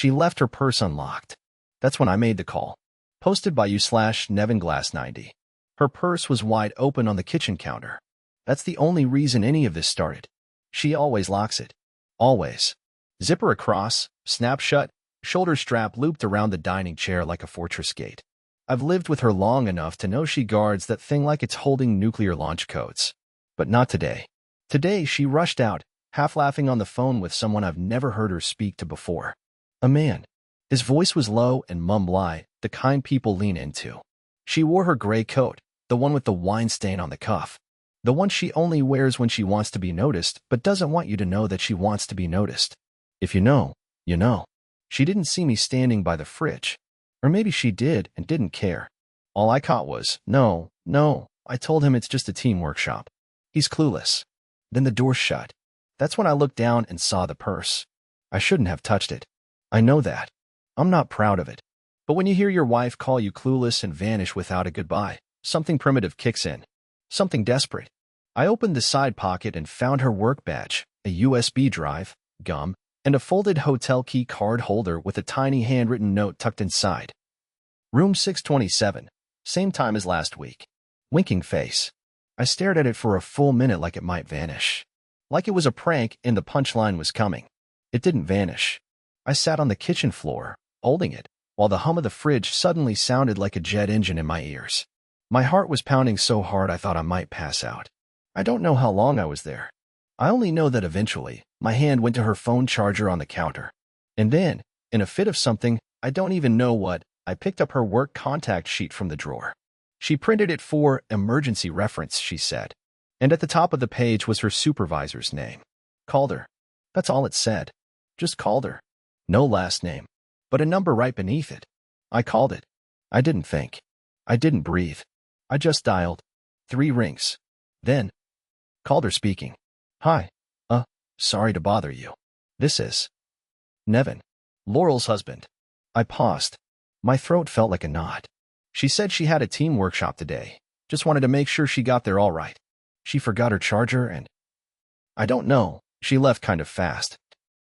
She left her purse unlocked. That's when I made the call. Posted by you/Nevin Glass 90. Her purse was wide open on the kitchen counter. That's the only reason any of this started. She always locks it. Always. Zipper across, snap shut, shoulder strap looped around the dining chair like a fortress gate. I've lived with her long enough to know she guards that thing like it's holding nuclear launch codes. But not today. Today, she rushed out, half laughing on the phone with someone I've never heard her speak to before. A man. His voice was low and mumbly, the kind people lean into. She wore her gray coat, the one with the wine stain on the cuff. The one she only wears when she wants to be noticed, but doesn't want you to know that she wants to be noticed. If you know, you know. She didn't see me standing by the fridge. Or maybe she did and didn't care. All I caught was, no. I told him it's just a team workshop. He's clueless. Then the door shut. That's when I looked down and saw the purse. I shouldn't have touched it. I know that. I'm not proud of it. But when you hear your wife call you clueless and vanish without a goodbye, something primitive kicks in. Something desperate. I opened the side pocket and found her work badge, a USB drive, gum, and a folded hotel key card holder with a tiny handwritten note tucked inside. Room 627. Same time as last week. Winking face. I stared at it for a full minute like it might vanish. Like it was a prank and the punchline was coming. It didn't vanish. I sat on the kitchen floor, holding it, while the hum of the fridge suddenly sounded like a jet engine in my ears. My heart was pounding so hard I thought I might pass out. I don't know how long I was there. I only know that eventually, my hand went to her phone charger on the counter. And then, in a fit of something, I don't even know what, I picked up her work contact sheet from the drawer. She printed it for emergency reference, she said. And at the top of the page was her supervisor's name. Calder. That's all it said. Just Calder. No last name. But a number right beneath it. I called it. I didn't think. I didn't breathe. I just dialed. 3 rings. Then, Calder speaking. Hi. Sorry to bother you. This is Nevin, Laurel's husband. I paused. My throat felt like a knot. She said she had a team workshop today. Just wanted to make sure she got there all right. She forgot her charger and... I don't know. She left kind of fast.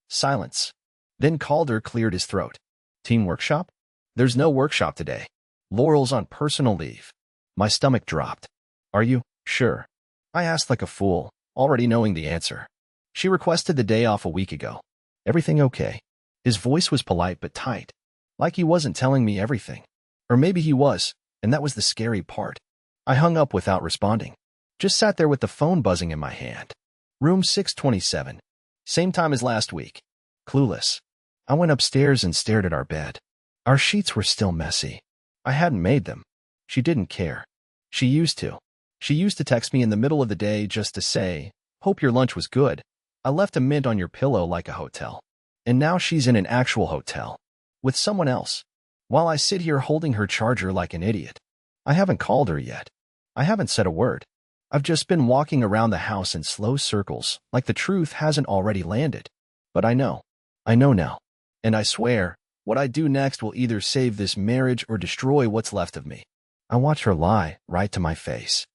Silence. Then Calder cleared his throat. Team workshop? There's no workshop today. Laurel's on personal leave. My stomach dropped. Are you sure? I asked like a fool, already knowing the answer. She requested the day off a week ago. Everything okay? His voice was polite but tight, like he wasn't telling me everything. Or maybe he was, and that was the scary part. I hung up without responding. Just sat there with the phone buzzing in my hand. Room 627. Same time as last week. Clueless. I went upstairs and stared at our bed. Our sheets were still messy. I hadn't made them. She didn't care. She used to. She used to text me in the middle of the day just to say, "Hope your lunch was good. I left a mint on your pillow like a hotel." And now she's in an actual hotel. With someone else. While I sit here holding her charger like an idiot. I haven't called her yet. I haven't said a word. I've just been walking around the house in slow circles, like the truth hasn't already landed. But I know. I know now. And I swear, what I do next will either save this marriage or destroy what's left of me. I watch her lie right to my face.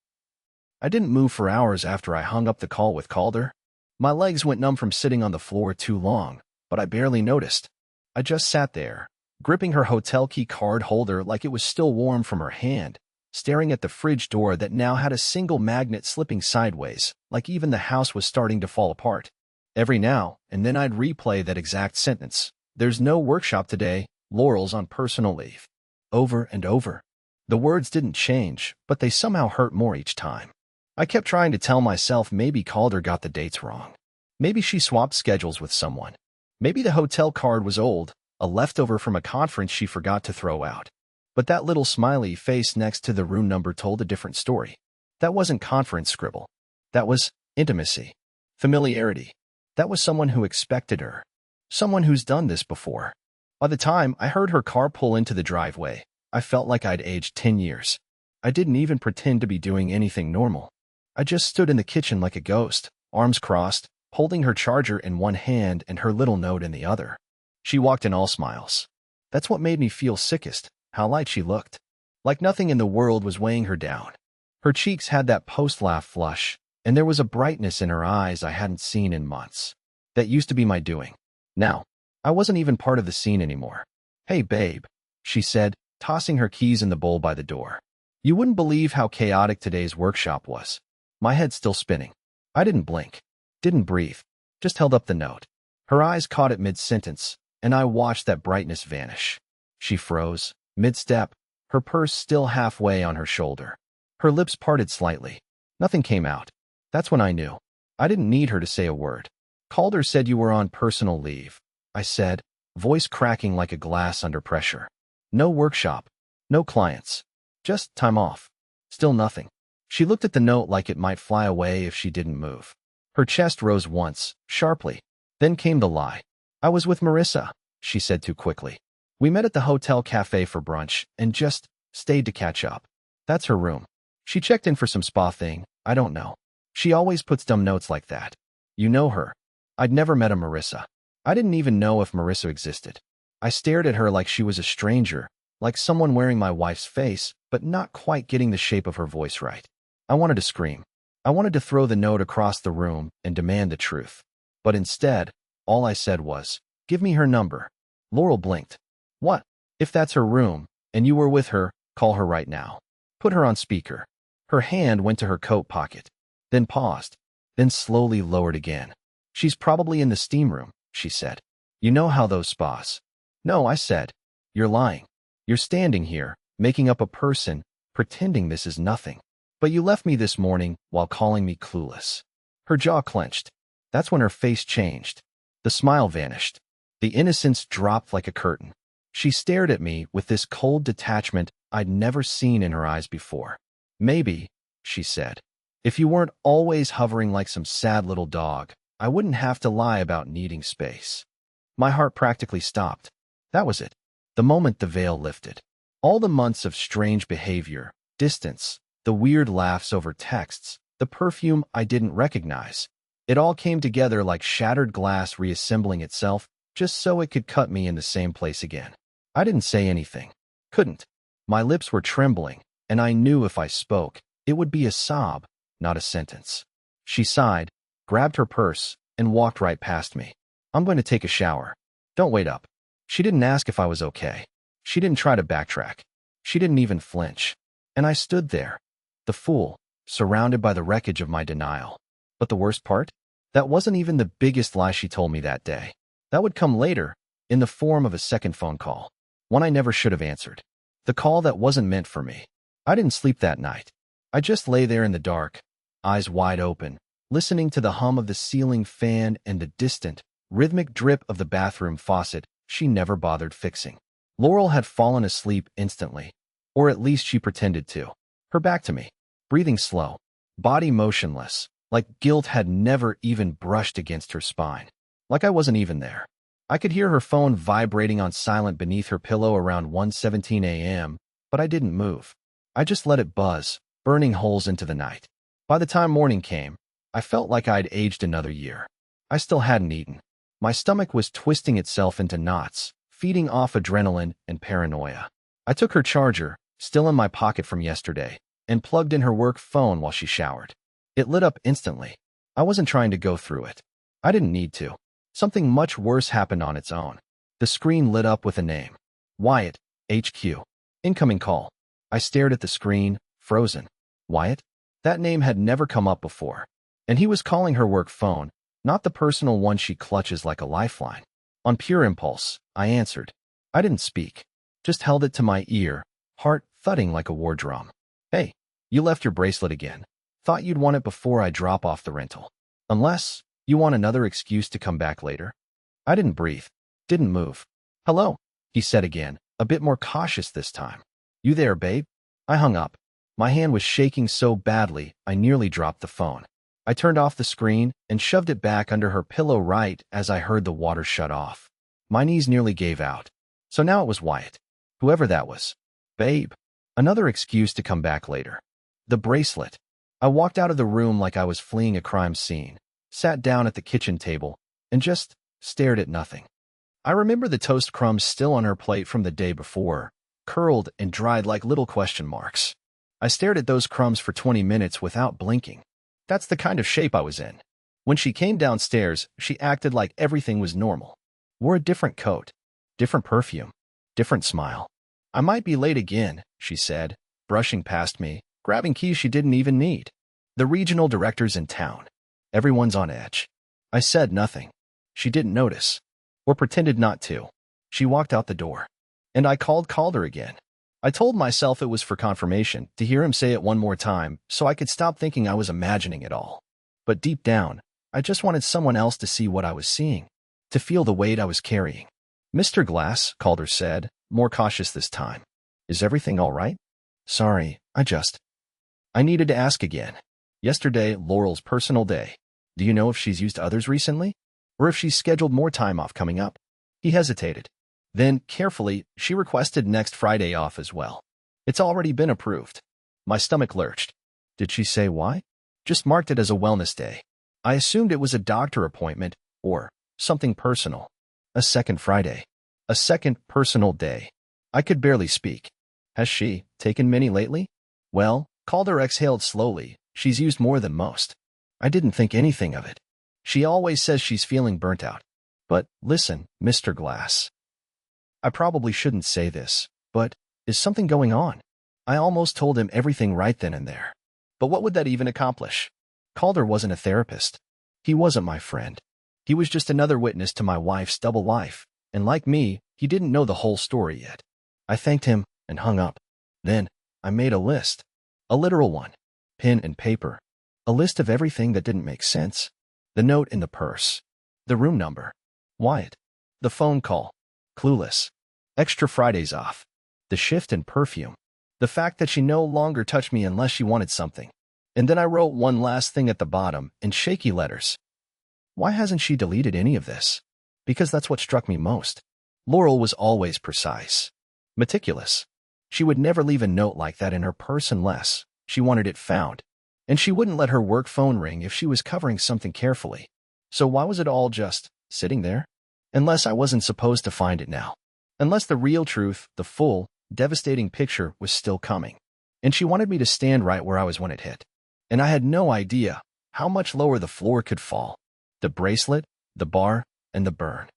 I didn't move for hours after I hung up the call with Calder. My legs went numb from sitting on the floor too long, but I barely noticed. I just sat there, gripping her hotel key card holder like it was still warm from her hand, staring at the fridge door that now had a single magnet slipping sideways, like even the house was starting to fall apart. Every now and then I'd replay that exact sentence. There's no workshop today, Laurel's on personal leave. Over and over. The words didn't change, but they somehow hurt more each time. I kept trying to tell myself maybe Calder got the dates wrong. Maybe she swapped schedules with someone. Maybe the hotel card was old, a leftover from a conference she forgot to throw out. But that little smiley face next to the room number told a different story. That wasn't conference scribble. That was intimacy. Familiarity. That was someone who expected her. Someone who's done this before. By the time I heard her car pull into the driveway, I felt like I'd aged 10 years. I didn't even pretend to be doing anything normal. I just stood in the kitchen like a ghost, arms crossed, holding her charger in one hand and her little note in the other. She walked in all smiles. That's what made me feel sickest, how light she looked. Like nothing in the world was weighing her down. Her cheeks had that post-laugh flush, and there was a brightness in her eyes I hadn't seen in months. That used to be my doing. Now, I wasn't even part of the scene anymore. Hey, babe, she said, tossing her keys in the bowl by the door. You wouldn't believe how chaotic today's workshop was. My head's still spinning. I didn't blink, didn't breathe, just held up the note. Her eyes caught it mid-sentence, and I watched that brightness vanish. She froze, mid-step, her purse still halfway on her shoulder. Her lips parted slightly. Nothing came out. That's when I knew. I didn't need her to say a word. Calder said you were on personal leave, I said, voice cracking like a glass under pressure. No workshop, no clients, just time off. Still nothing. She looked at the note like it might fly away if she didn't move. Her chest rose once, sharply. Then came the lie. I was with Marissa, she said too quickly. We met at the hotel cafe for brunch and just stayed to catch up. That's her room. She checked in for some spa thing, I don't know. She always puts dumb notes like that. You know her. I'd never met a Marissa. I didn't even know if Marissa existed. I stared at her like she was a stranger, like someone wearing my wife's face, but not quite getting the shape of her voice right. I wanted to scream. I wanted to throw the note across the room and demand the truth. But instead, all I said was, give me her number. Laurel blinked. What? If that's her room, and you were with her, call her right now. Put her on speaker. Her hand went to her coat pocket, then paused, then slowly lowered again. She's probably in the steam room, she said. You know how those spas. No, I said. You're lying. You're standing here, making up a person, pretending this is nothing. But you left me this morning while calling me clueless. Her jaw clenched. That's when her face changed. The smile vanished. The innocence dropped like a curtain. She stared at me with this cold detachment I'd never seen in her eyes before. Maybe, she said, if you weren't always hovering like some sad little dog, I wouldn't have to lie about needing space. My heart practically stopped. That was it. The moment the veil lifted. All the months of strange behavior, distance, the weird laughs over texts, the perfume I didn't recognize. It all came together like shattered glass reassembling itself just so it could cut me in the same place again. I didn't say anything. Couldn't. My lips were trembling, and I knew if I spoke, it would be a sob, not a sentence. She sighed, grabbed her purse, and walked right past me. I'm going to take a shower. Don't wait up. She didn't ask if I was okay. She didn't try to backtrack. She didn't even flinch. And I stood there, the fool, surrounded by the wreckage of my denial. But the worst part? That wasn't even the biggest lie she told me that day. That would come later, in the form of a second phone call. One I never should have answered. The call that wasn't meant for me. I didn't sleep that night. I just lay there in the dark, eyes wide open, listening to the hum of the ceiling fan and the distant, rhythmic drip of the bathroom faucet she never bothered fixing. Laurel had fallen asleep instantly, or at least she pretended to. Her back to me, breathing slow, body motionless, like guilt had never even brushed against her spine. Like I wasn't even there. I could hear her phone vibrating on silent beneath her pillow around 1:17 a.m., but I didn't move. I just let it buzz, burning holes into the night. By the time morning came, I felt like I'd aged another year. I still hadn't eaten. My stomach was twisting itself into knots, feeding off adrenaline and paranoia. I took her charger, still in my pocket from yesterday, and plugged in her work phone while she showered. It lit up instantly. I wasn't trying to go through it. I didn't need to. Something much worse happened on its own. The screen lit up with a name. Wyatt, HQ. Incoming call. I stared at the screen, frozen. Wyatt? That name had never come up before. And he was calling her work phone, not the personal one she clutches like a lifeline. On pure impulse, I answered. I didn't speak. Just held it to my ear, heart thudding like a war drum. Hey, you left your bracelet again. Thought you'd want it before I drop off the rental. Unless you want another excuse to come back later. I didn't breathe. Didn't move. Hello, he said again, a bit more cautious this time. You there, babe? I hung up. My hand was shaking so badly, I nearly dropped the phone. I turned off the screen and shoved it back under her pillow right as I heard the water shut off. My knees nearly gave out. So now it was Wyatt. Whoever that was. Babe. Another excuse to come back later. The bracelet. I walked out of the room like I was fleeing a crime scene, sat down at the kitchen table, and just stared at nothing. I remember the toast crumbs still on her plate from the day before, curled and dried like little question marks. I stared at those crumbs for 20 minutes without blinking. That's the kind of shape I was in. When she came downstairs, she acted like everything was normal. Wore a different coat, different perfume, different smile. I might be late again, she said, brushing past me, grabbing keys she didn't even need. The regional director's in town. Everyone's on edge. I said nothing. She didn't notice, or pretended not to. She walked out the door. And I called Calder again. I told myself it was for confirmation, to hear him say it one more time, so I could stop thinking I was imagining it all. But deep down, I just wanted someone else to see what I was seeing, to feel the weight I was carrying. Mr. Glass, Calder said, more cautious this time. Is everything all right? Sorry, I needed to ask again. Yesterday, Laurel's personal day. Do you know if she's used others recently? Or if she's scheduled more time off coming up? He hesitated. Then, carefully, she requested next Friday off as well. It's already been approved. My stomach lurched. Did she say why? Just marked it as a wellness day. I assumed it was a doctor appointment, or something personal. A second Friday. A second personal day. I could barely speak. Has she taken many lately? Well, Calder exhaled slowly. She's used more than most. I didn't think anything of it. She always says she's feeling burnt out. But listen, Mr. Glass. I probably shouldn't say this, but is something going on? I almost told him everything right then and there. But what would that even accomplish? Calder wasn't a therapist. He wasn't my friend. He was just another witness to my wife's double life, and like me, he didn't know the whole story yet. I thanked him and hung up. Then, I made a list. A literal one. Pen and paper. A list of everything that didn't make sense. The note in the purse. The room number. Wyatt. The phone call. Clueless. Extra Fridays off. The shift in perfume. The fact that she no longer touched me unless she wanted something. And then I wrote one last thing at the bottom in shaky letters. Why hasn't she deleted any of this? Because that's what struck me most. Laurel was always precise. Meticulous. She would never leave a note like that in her purse unless she wanted it found. And she wouldn't let her work phone ring if she was covering something carefully. So why was it all just sitting there? Unless I wasn't supposed to find it now. Unless the real truth, the full, devastating picture was still coming. And she wanted me to stand right where I was when it hit. And I had no idea how much lower the floor could fall. The bracelet, the bar, and the burn.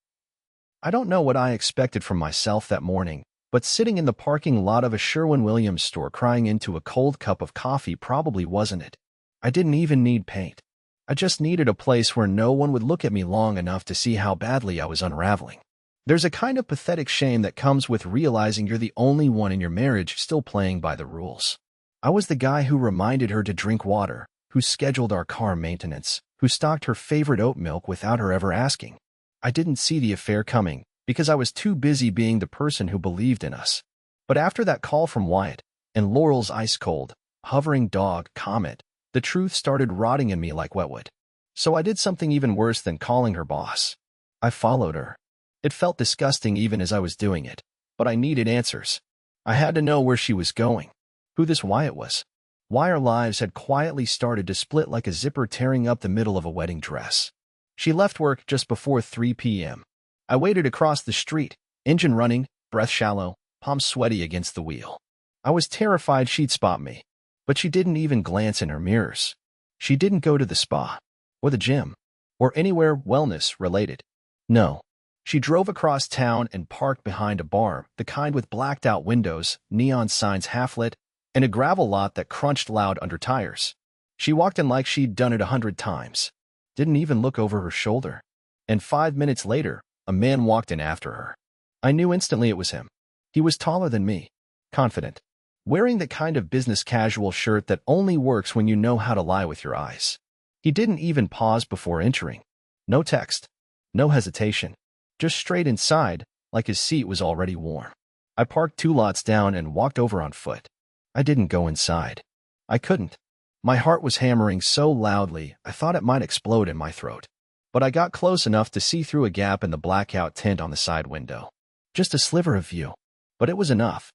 I don't know what I expected from myself that morning, but sitting in the parking lot of a Sherwin-Williams store crying into a cold cup of coffee probably wasn't it. I didn't even need paint. I just needed a place where no one would look at me long enough to see how badly I was unraveling. There's a kind of pathetic shame that comes with realizing you're the only one in your marriage still playing by the rules. I was the guy who reminded her to drink water, who scheduled our car maintenance, who stocked her favorite oat milk without her ever asking. I didn't see the affair coming because I was too busy being the person who believed in us. But after that call from Wyatt and Laurel's ice-cold, hovering dog comment, the truth started rotting in me like wetwood. So I did something even worse than calling her boss. I followed her. It felt disgusting even as I was doing it, but I needed answers. I had to know where she was going, who this Wyatt was, why our lives had quietly started to split like a zipper tearing up the middle of a wedding dress. She left work just before 3 p.m. I waited across the street, engine running, breath shallow, palms sweaty against the wheel. I was terrified she'd spot me, but she didn't even glance in her mirrors. She didn't go to the spa, or the gym, or anywhere wellness-related. No. She drove across town and parked behind a bar, the kind with blacked-out windows, neon signs half-lit, and a gravel lot that crunched loud under tires. She walked in like she'd done it 100 times. Didn't even look over her shoulder. And 5 minutes later, a man walked in after her. I knew instantly it was him. He was taller than me, confident, wearing the kind of business casual shirt that only works when you know how to lie with your eyes. He didn't even pause before entering. No text. No hesitation. Just straight inside, like his seat was already warm. I parked 2 lots down and walked over on foot. I didn't go inside. I couldn't. My heart was hammering so loudly I thought it might explode in my throat. But I got close enough to see through a gap in the blackout tint on the side window. Just a sliver of view. But it was enough.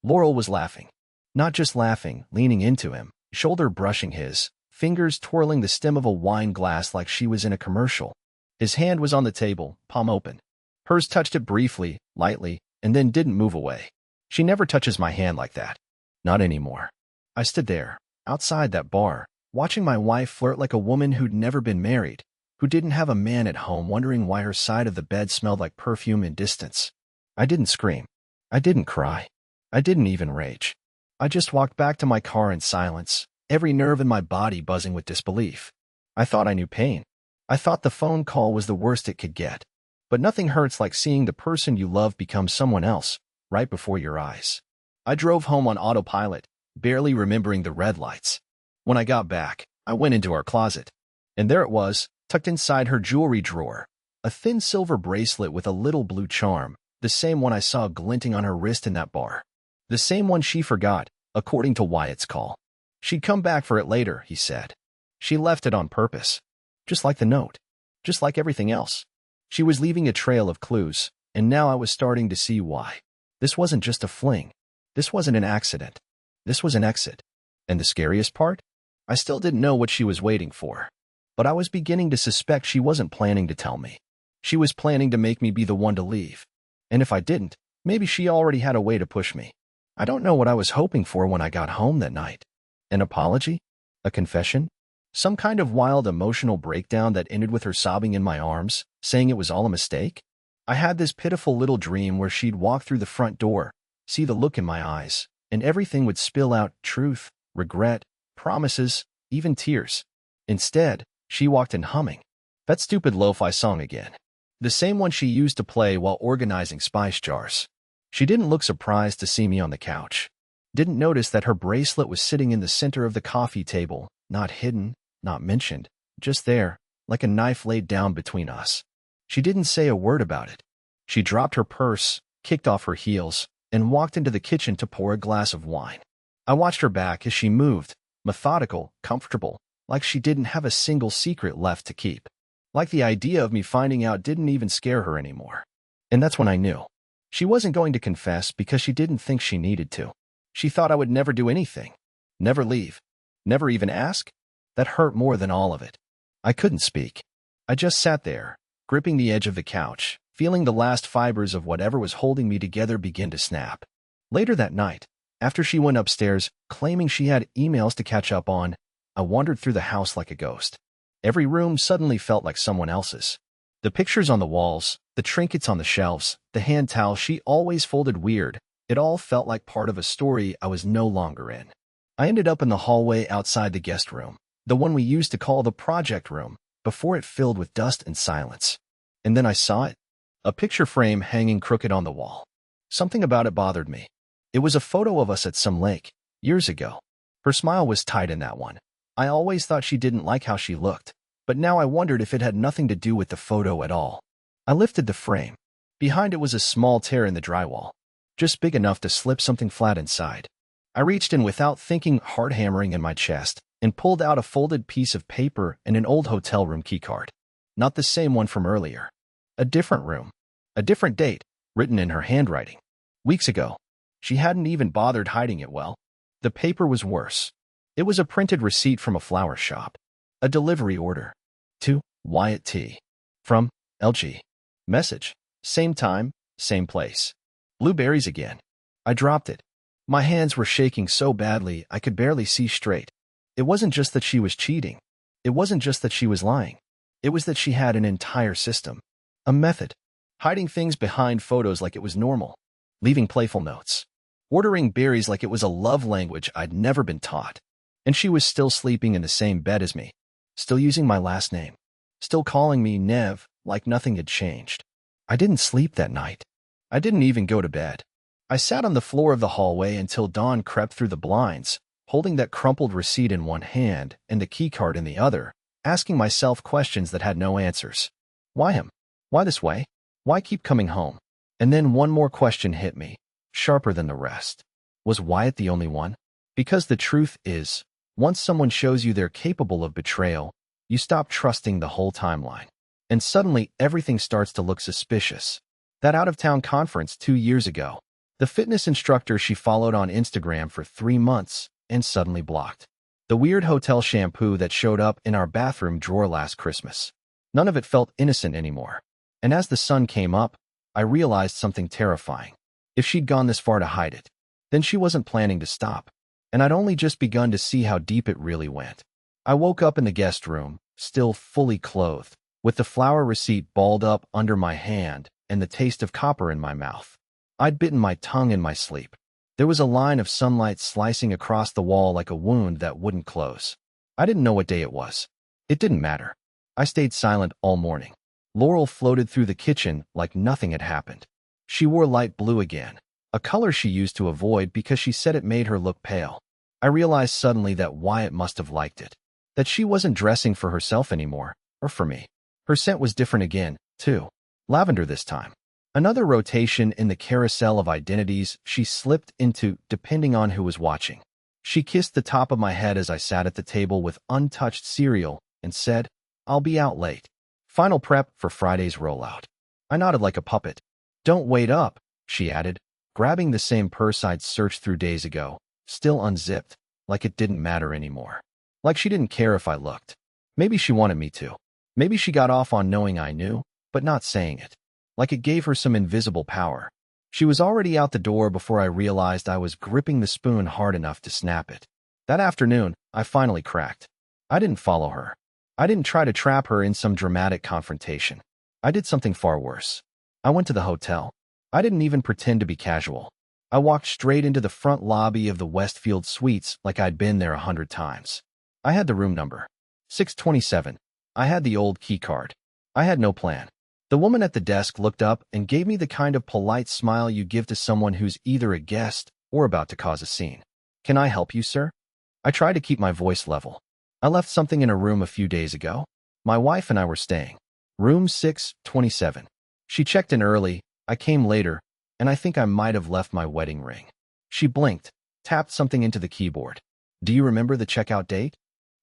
Laurel was laughing. Not just laughing, leaning into him, shoulder brushing his, fingers twirling the stem of a wine glass like she was in a commercial. His hand was on the table, palm open. Hers touched it briefly, lightly, and then didn't move away. She never touches my hand like that. Not anymore. I stood there, outside that bar, watching my wife flirt like a woman who'd never been married, who didn't have a man at home wondering why her side of the bed smelled like perfume and distance. I didn't scream. I didn't cry. I didn't even rage. I just walked back to my car in silence, every nerve in my body buzzing with disbelief. I thought I knew pain. I thought the phone call was the worst it could get. But nothing hurts like seeing the person you love become someone else, right before your eyes. I drove home on autopilot, barely remembering the red lights. When I got back, I went into our closet. And there it was, tucked inside her jewelry drawer, a thin silver bracelet with a little blue charm, the same one I saw glinting on her wrist in that bar. The same one she forgot, according to Wyatt's call. She'd come back for it later, he said. She left it on purpose. Just like the note. Just like everything else. She was leaving a trail of clues, and now I was starting to see why. This wasn't just a fling. This wasn't an accident. This was an exit. And the scariest part? I still didn't know what she was waiting for. But I was beginning to suspect she wasn't planning to tell me. She was planning to make me be the one to leave. And if I didn't, maybe she already had a way to push me. I don't know what I was hoping for when I got home that night. An apology? A confession? Some kind of wild emotional breakdown that ended with her sobbing in my arms, saying it was all a mistake? I had this pitiful little dream where she'd walk through the front door, see the look in my eyes, and everything would spill out: truth, regret, promises, even tears. Instead, she walked in humming. That stupid lo-fi song again. The same one she used to play while organizing spice jars. She didn't look surprised to see me on the couch. Didn't notice that her bracelet was sitting in the center of the coffee table, not hidden, not mentioned, just there, like a knife laid down between us. She didn't say a word about it. She dropped her purse, kicked off her heels, and walked into the kitchen to pour a glass of wine. I watched her back as she moved, methodical, comfortable, like she didn't have a single secret left to keep. Like the idea of me finding out didn't even scare her anymore. And that's when I knew. She wasn't going to confess because she didn't think she needed to. She thought I would never do anything. Never leave. Never even ask? That hurt more than all of it. I couldn't speak. I just sat there, gripping the edge of the couch, feeling the last fibers of whatever was holding me together begin to snap. Later that night, after she went upstairs, claiming she had emails to catch up on, I wandered through the house like a ghost. Every room suddenly felt like someone else's. The pictures on the walls, the trinkets on the shelves, the hand towel she always folded weird, it all felt like part of a story I was no longer in. I ended up in the hallway outside the guest room, the one we used to call the project room, before it filled with dust and silence. And then I saw it. A picture frame hanging crooked on the wall. Something about it bothered me. It was a photo of us at some lake, years ago. Her smile was tight in that one. I always thought she didn't like how she looked, but now I wondered if it had nothing to do with the photo at all. I lifted the frame. Behind it was a small tear in the drywall, just big enough to slip something flat inside. I reached in without thinking, hard hammering in my chest, and pulled out a folded piece of paper and an old hotel room keycard. Not the same one from earlier. A different room. A different date, written in her handwriting. Weeks ago. She hadn't even bothered hiding it well. The paper was worse. It was a printed receipt from a flower shop. A delivery order. To Wyatt T. From LG. Message. Same time, same place. Blueberries again. I dropped it. My hands were shaking so badly I could barely see straight. It wasn't just that she was cheating. It wasn't just that she was lying. It was that she had an entire system. A method. Hiding things behind photos like it was normal. Leaving playful notes. Ordering berries like it was a love language I'd never been taught. And she was still sleeping in the same bed as me. Still using my last name. Still calling me Nev like nothing had changed. I didn't sleep that night. I didn't even go to bed. I sat on the floor of the hallway until dawn crept through the blinds, holding that crumpled receipt in one hand and the keycard in the other, asking myself questions that had no answers. Why him? Why this way? Why keep coming home? And then one more question hit me, sharper than the rest. Was Wyatt the only one? Because the truth is, once someone shows you they're capable of betrayal, you stop trusting the whole timeline. And suddenly everything starts to look suspicious. That out-of-town conference 2 years ago. The fitness instructor she followed on Instagram for 3 months and suddenly blocked. The weird hotel shampoo that showed up in our bathroom drawer last Christmas. None of it felt innocent anymore. And as the sun came up, I realized something terrifying. If she'd gone this far to hide it, then she wasn't planning to stop. And I'd only just begun to see how deep it really went. I woke up in the guest room, still fully clothed, with the flower receipt balled up under my hand and the taste of copper in my mouth. I'd bitten my tongue in my sleep. There was a line of sunlight slicing across the wall like a wound that wouldn't close. I didn't know what day it was. It didn't matter. I stayed silent all morning. Laurel floated through the kitchen like nothing had happened. She wore light blue again, a color she used to avoid because she said it made her look pale. I realized suddenly that Wyatt must have liked it, that she wasn't dressing for herself anymore, or for me. Her scent was different again, too. Lavender this time. Another rotation in the carousel of identities she slipped into depending on who was watching. She kissed the top of my head as I sat at the table with untouched cereal and said, "I'll be out late. Final prep for Friday's rollout." I nodded like a puppet. "Don't wait up," she added, grabbing the same purse I'd searched through days ago, still unzipped, like it didn't matter anymore. Like she didn't care if I looked. Maybe she wanted me to. Maybe she got off on knowing I knew, but not saying it. Like it gave her some invisible power. She was already out the door before I realized I was gripping the spoon hard enough to snap it. That afternoon, I finally cracked. I didn't follow her. I didn't try to trap her in some dramatic confrontation. I did something far worse. I went to the hotel. I didn't even pretend to be casual. I walked straight into the front lobby of the Westfield Suites like I'd been there 100 times. I had the room number. 627. I had the old key card. I had no plan. The woman at the desk looked up and gave me the kind of polite smile you give to someone who's either a guest or about to cause a scene. "Can I help you, sir?" I tried to keep my voice level. "I left something in a room a few days ago. My wife and I were staying. Room 627. She checked in early, I came later, and I think I might have left my wedding ring." She blinked, tapped something into the keyboard. "Do you remember the checkout date?"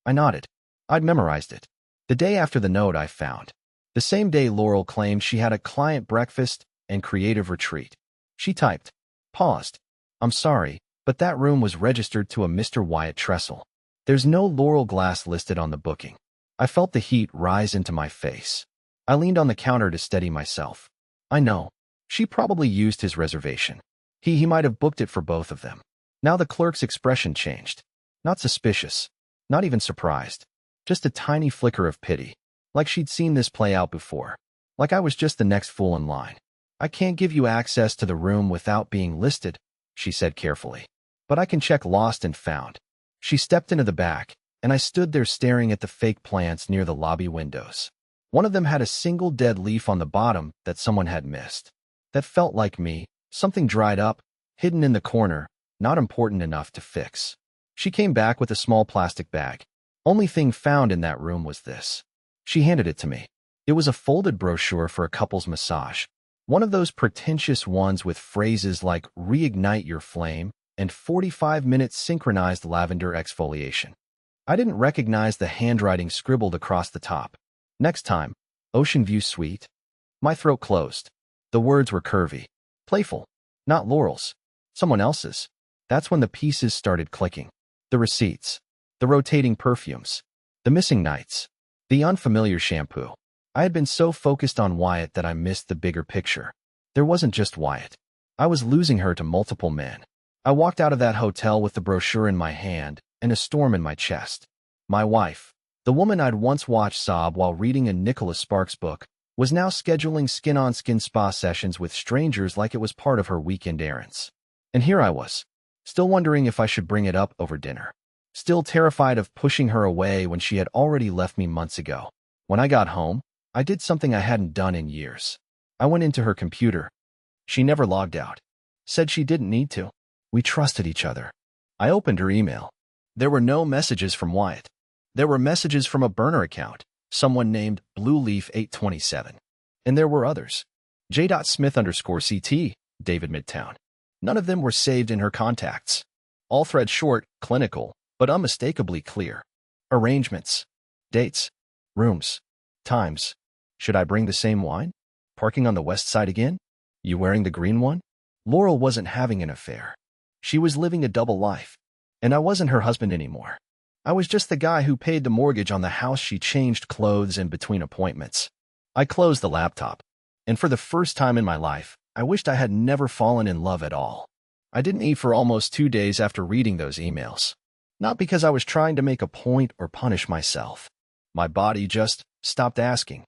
I nodded. I'd memorized it. The day after the note I found. The same day Laurel claimed she had a client breakfast and creative retreat. She typed, paused. "I'm sorry, but that room was registered to a Mr. Wyatt Tressel. There's no Laurel Glass listed on the booking." I felt the heat rise into my face. I leaned on the counter to steady myself. I know. She probably used his reservation. He might have booked it for both of them. Now the clerk's expression changed. Not suspicious. Not even surprised. Just a tiny flicker of pity. Like she'd seen this play out before. Like I was just the next fool in line. "I can't give you access to the room without being listed," she said carefully. "But I can check lost and found." She stepped into the back, and I stood there staring at the fake plants near the lobby windows. One of them had a single dead leaf on the bottom that someone had missed. That felt like me, something dried up, hidden in the corner, not important enough to fix. She came back with a small plastic bag. Only thing found in that room was this. She handed it to me. It was a folded brochure for a couple's massage. One of those pretentious ones with phrases like "reignite your flame" and 45-minute synchronized lavender exfoliation. I didn't recognize the handwriting scribbled across the top. "Next time, Ocean View Suite." My throat closed. The words were curvy. Playful. Not Laurel's. Someone else's. That's when the pieces started clicking. The receipts. The rotating perfumes. The missing nights. The unfamiliar shampoo. I had been so focused on Wyatt that I missed the bigger picture. There wasn't just Wyatt. I was losing her to multiple men. I walked out of that hotel with the brochure in my hand and a storm in my chest. My wife, the woman I'd once watched sob while reading a Nicholas Sparks book, was now scheduling skin-on-skin spa sessions with strangers like it was part of her weekend errands. And here I was, still wondering if I should bring it up over dinner. Still terrified of pushing her away when she had already left me months ago. When I got home, I did something I hadn't done in years. I went into her computer. She never logged out. Said she didn't need to. We trusted each other. I opened her email. There were no messages from Wyatt. There were messages from a burner account, someone named Blueleaf827. And there were others. J.Smith_CT, David Midtown. None of them were saved in her contacts. All threads short, clinical, but unmistakably clear. Arrangements. Dates. Rooms. Times. Should I bring the same wine? Parking on the west side again? You wearing the green one? Laurel wasn't having an affair. She was living a double life. And I wasn't her husband anymore. I was just the guy who paid the mortgage on the house she changed clothes in between appointments. I closed the laptop. And for the first time in my life, I wished I had never fallen in love at all. I didn't eat for almost 2 days after reading those emails. Not because I was trying to make a point or punish myself. My body just stopped asking.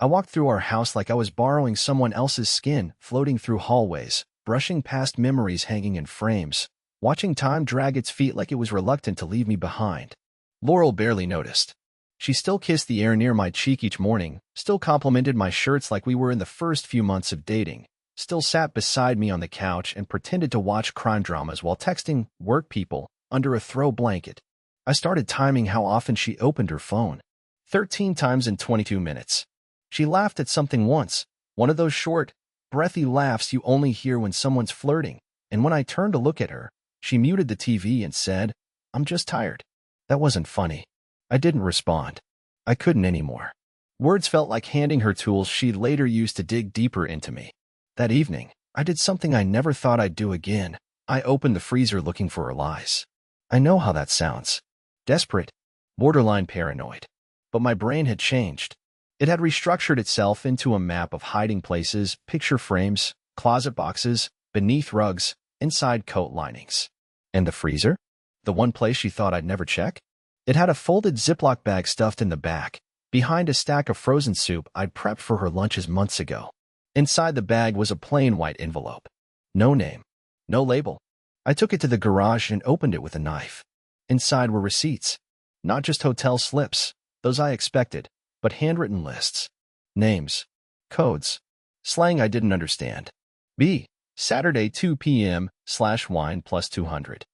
I walked through our house like I was borrowing someone else's skin, floating through hallways, brushing past memories hanging in frames, watching time drag its feet like it was reluctant to leave me behind. Laurel barely noticed. She still kissed the air near my cheek each morning, still complimented my shirts like we were in the first few months of dating, still sat beside me on the couch and pretended to watch crime dramas while texting work people under a throw blanket. I started timing how often she opened her phone. 13 times in 22 minutes. She laughed at something once, one of those short, breathy laughs you only hear when someone's flirting, and when I turned to look at her, she muted the TV and said, "I'm just tired." That wasn't funny. I didn't respond. I couldn't anymore. Words felt like handing her tools she'd later use to dig deeper into me. That evening, I did something I never thought I'd do again. I opened the freezer looking for her lies. I know how that sounds. Desperate, borderline paranoid. But my brain had changed. It had restructured itself into a map of hiding places, picture frames, closet boxes, beneath rugs, inside coat linings. And the freezer? The one place she thought I'd never check? It had a folded Ziploc bag stuffed in the back, behind a stack of frozen soup I'd prepped for her lunches months ago. Inside the bag was a plain white envelope. No name. No label. I took it to the garage and opened it with a knife. Inside were receipts. Not just hotel slips, those I expected, but handwritten lists. Names. Codes. Slang I didn't understand. B. Saturday 2 p.m. /wine plus 200.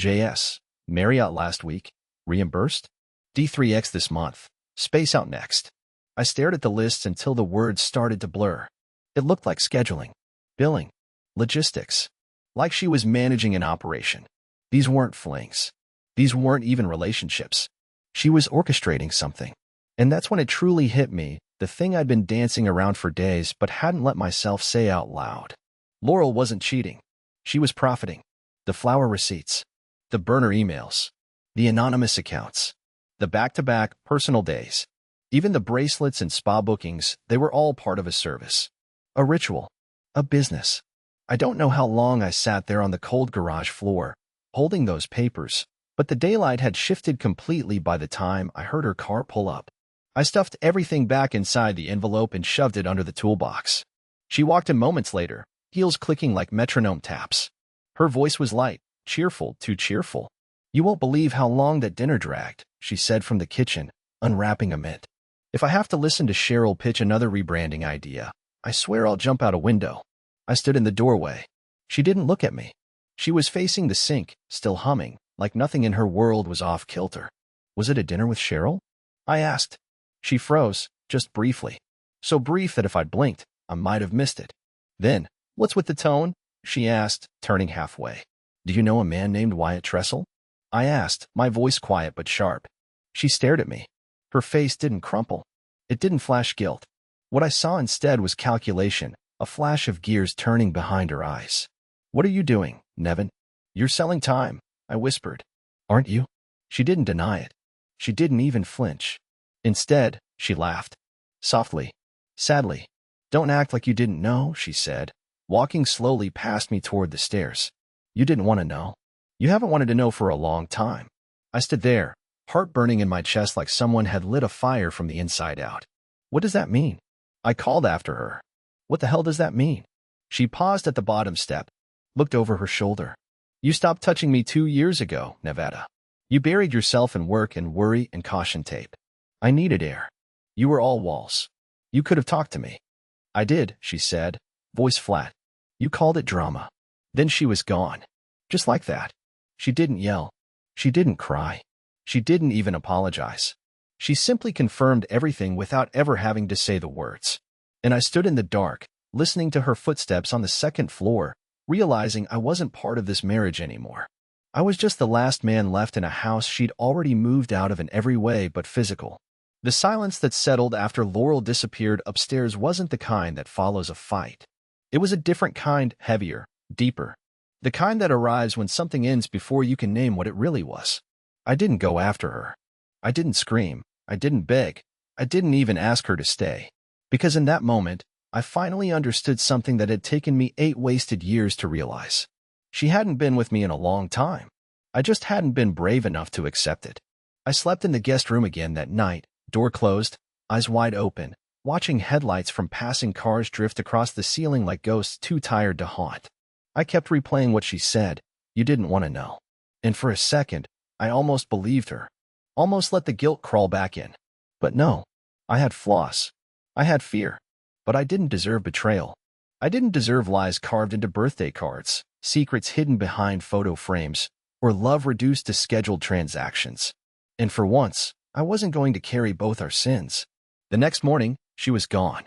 JS. Marriott last week. Reimbursed? D3X this month. Space out next. I stared at the lists until the words started to blur. It looked like scheduling, billing, logistics. Like she was managing an operation. These weren't flings. These weren't even relationships. She was orchestrating something. And that's when it truly hit me, the thing I'd been dancing around for days but hadn't let myself say out loud. Laurel wasn't cheating. She was profiting. The flower receipts. The burner emails. The anonymous accounts. The back-to-back personal days. Even the bracelets and spa bookings, they were all part of a service. A ritual. A business. I don't know how long I sat there on the cold garage floor, holding those papers, but the daylight had shifted completely by the time I heard her car pull up. I stuffed everything back inside the envelope and shoved it under the toolbox. She walked in moments later, heels clicking like metronome taps. Her voice was light, cheerful, too cheerful. "You won't believe how long that dinner dragged," she said from the kitchen, unwrapping a mint. "If I have to listen to Cheryl pitch another rebranding idea, I swear I'll jump out a window." I stood in the doorway. She didn't look at me. She was facing the sink, still humming, like nothing in her world was off-kilter. "Was it a dinner with Cheryl?" I asked. She froze, just briefly. So brief that if I'd blinked, I might have missed it. Then, "What's with the tone?" she asked, turning halfway. "Do you know a man named Wyatt Tressel?" I asked, my voice quiet but sharp. She stared at me. Her face didn't crumple. It didn't flash guilt. What I saw instead was calculation, a flash of gears turning behind her eyes. "What are you doing, Nevin?" "You're selling time," I whispered. "Aren't you?" She didn't deny it. She didn't even flinch. Instead, she laughed. Softly. Sadly. "Don't act like you didn't know," she said, walking slowly past me toward the stairs. "You didn't want to know. You haven't wanted to know for a long time." I stood there, heart burning in my chest like someone had lit a fire from the inside out. "What does that mean?" I called after her. "What the hell does that mean?" She paused at the bottom step, looked over her shoulder. "You stopped touching me 2 years ago, Nevada. You buried yourself in work and worry and caution tape. I needed air. You were all walls. You could have talked to me." "I did," she said, voice flat. "You called it drama." Then she was gone. Just like that. She didn't yell. She didn't cry. She didn't even apologize. She simply confirmed everything without ever having to say the words. And I stood in the dark, listening to her footsteps on the second floor, realizing I wasn't part of this marriage anymore. I was just the last man left in a house she'd already moved out of in every way but physical. The silence that settled after Laurel disappeared upstairs wasn't the kind that follows a fight. It was a different kind, heavier, deeper. The kind that arrives when something ends before you can name what it really was. I didn't go after her. I didn't scream. I didn't beg. I didn't even ask her to stay. Because in that moment, I finally understood something that had taken me 8 wasted years to realize. She hadn't been with me in a long time. I just hadn't been brave enough to accept it. I slept in the guest room again that night, door closed, eyes wide open, watching headlights from passing cars drift across the ceiling like ghosts too tired to haunt. I kept replaying what she said. You didn't want to know. And for a second, I almost believed her. Almost let the guilt crawl back in. But no, I had flaws. I had fear. But I didn't deserve betrayal. I didn't deserve lies carved into birthday cards, secrets hidden behind photo frames, or love reduced to scheduled transactions. And for once, I wasn't going to carry both our sins. The next morning, she was gone.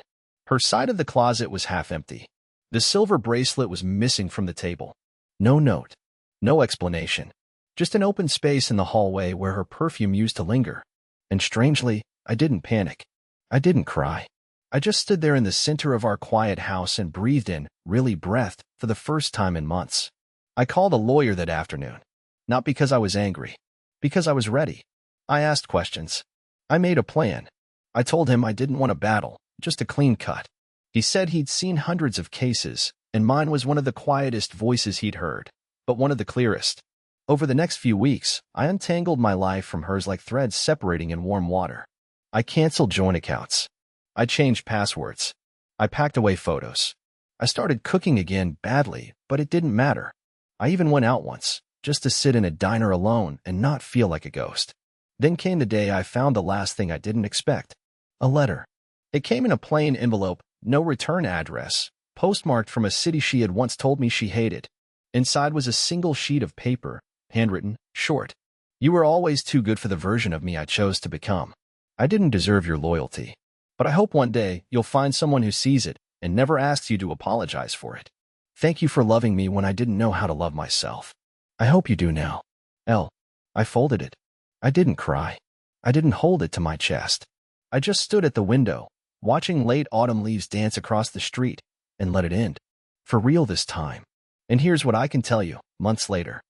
Her side of the closet was half empty. The silver bracelet was missing from the table. No note. No explanation. Just an open space in the hallway where her perfume used to linger. And strangely, I didn't panic. I didn't cry. I just stood there in the center of our quiet house and breathed in, really breathed, for the first time in months. I called a lawyer that afternoon. Not because I was angry. Because I was ready. I asked questions. I made a plan. I told him I didn't want a battle, just a clean cut. He said he'd seen hundreds of cases, and mine was one of the quietest voices he'd heard, but one of the clearest. Over the next few weeks, I untangled my life from hers like threads separating in warm water. I canceled joint accounts. I changed passwords. I packed away photos. I started cooking again badly, but it didn't matter. I even went out once, just to sit in a diner alone and not feel like a ghost. Then came the day I found the last thing I didn't expect. A letter. It came in a plain envelope, no return address, postmarked from a city she had once told me she hated. Inside was a single sheet of paper, handwritten, short. You were always too good for the version of me I chose to become. I didn't deserve your loyalty. But I hope one day you'll find someone who sees it and never asks you to apologize for it. Thank you for loving me when I didn't know how to love myself. I hope you do now. L. I folded it. I didn't cry. I didn't hold it to my chest. I just stood at the window, watching late autumn leaves dance across the street, and let it end. For real this time. And here's what I can tell you, months later.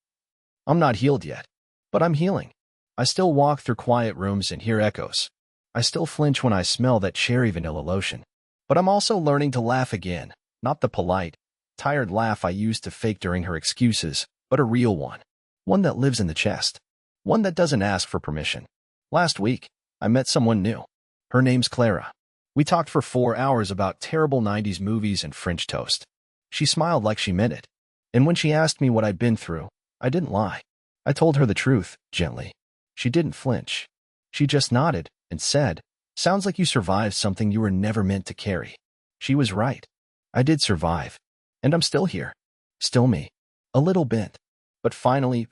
I'm not healed yet, but I'm healing. I still walk through quiet rooms and hear echoes. I still flinch when I smell that cherry vanilla lotion. But I'm also learning to laugh again, not the polite, tired laugh I used to fake during her excuses, but a real one. One that lives in the chest. One that doesn't ask for permission. Last week, I met someone new. Her name's Clara. We talked for 4 hours about terrible 90s movies and French toast. She smiled like she meant it. And when she asked me what I'd been through, I didn't lie. I told her the truth, gently. She didn't flinch. She just nodded and said, "Sounds like you survived something you were never meant to carry." She was right. I did survive. And I'm still here. Still me. A little bent. But finally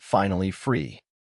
free.